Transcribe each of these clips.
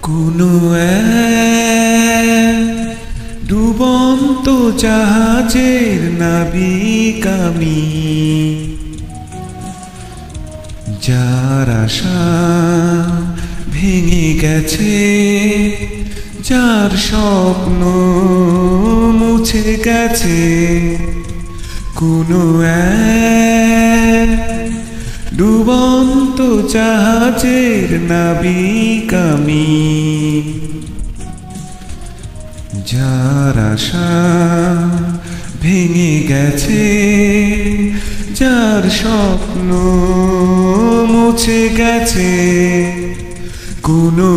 কোনো ডুবন্ত জাহাজের নাবিক আমি, যার আশা ভেঙে গেছে, যার স্বপ্ন মুছে গেছে। কোনো ডুবন্ত জাহাজের নাবিক আমি, যার আশা ভেঙে গেছে, যার স্বপ্ন মুছে গেছে। কোনো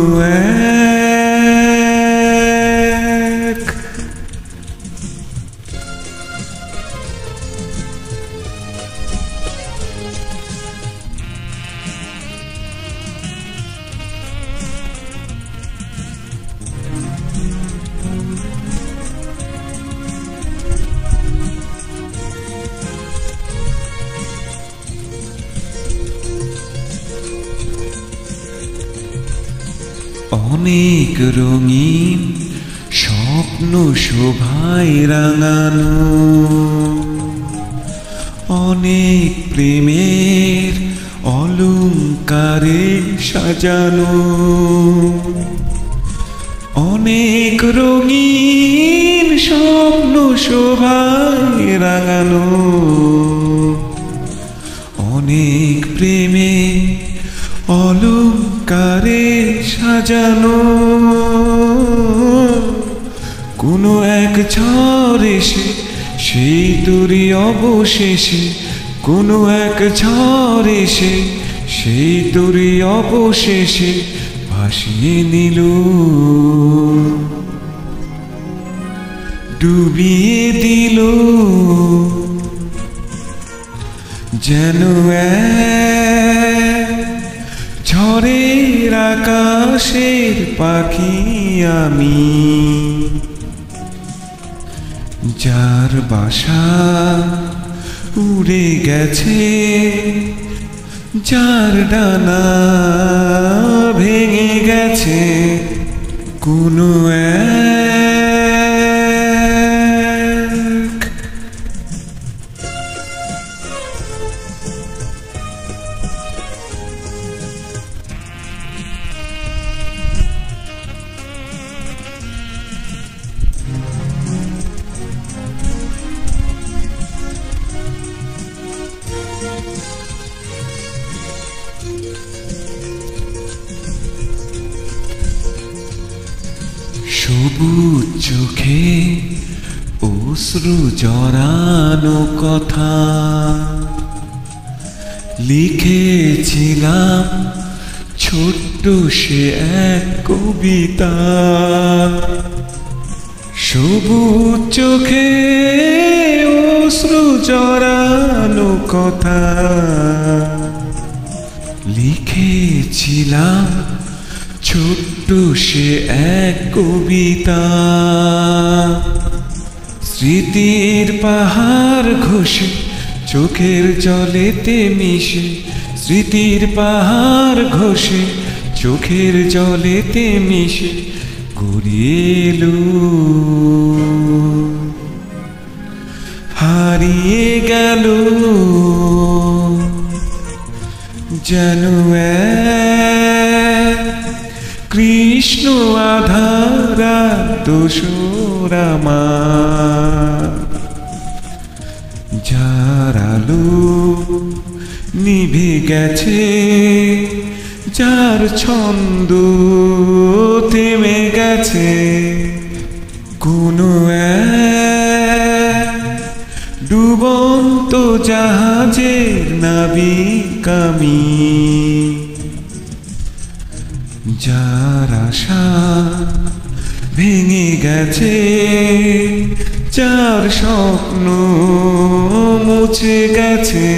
অনেক রঙিন স্বপ্ন শোভায় রাঙানো, অনেক প্রেমের অলংকারে সাজানো, অনেক রঙিন স্বপ্ন শোভায় রাঙানো, অনেক প্রেমে অলংকারে সাজানো। কোনো এক ঝড় এসে সেই তোরই অবশেষে, কোনো এক ঝড় এসে সেই তোরই অবশেষে ভাসিয়ে নিল, ডুবিয়ে দিল। যেন ঝড়ের আকাশের পাখি আমি, যার বাসা উড়ে গেছে, যার ডানা ভেঙে গেছে। কোনো সবুজ চোখে অশ্রু জড়ানো কথা লিখেছিলাম, ছোট্ট সে এক কবিতা। সবুজ চোখে অশ্রু জড়ানো কথা লিখেছিলাম, ছোট্ট সে এক কবিতা। স্মৃতির পাহাড় ঘষে চোখের জলেতে মিশে, স্মৃতির পাহাড় ঘষে চোখের জলেতে মিশে গড়িয়ে এলো, হারিয়ে গেল। যেন কৃষ্ণ আধারা দোসর আমার, যার আলো নিভে গেছে, যার ছন্দ থেমে গেছে। কোনো ডুবন্ত জাহাজের নাবিক আমি যার আশা ভেঙে গেছে, যার স্বপ্ন মুছে গেছে,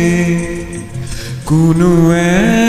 কোনো এক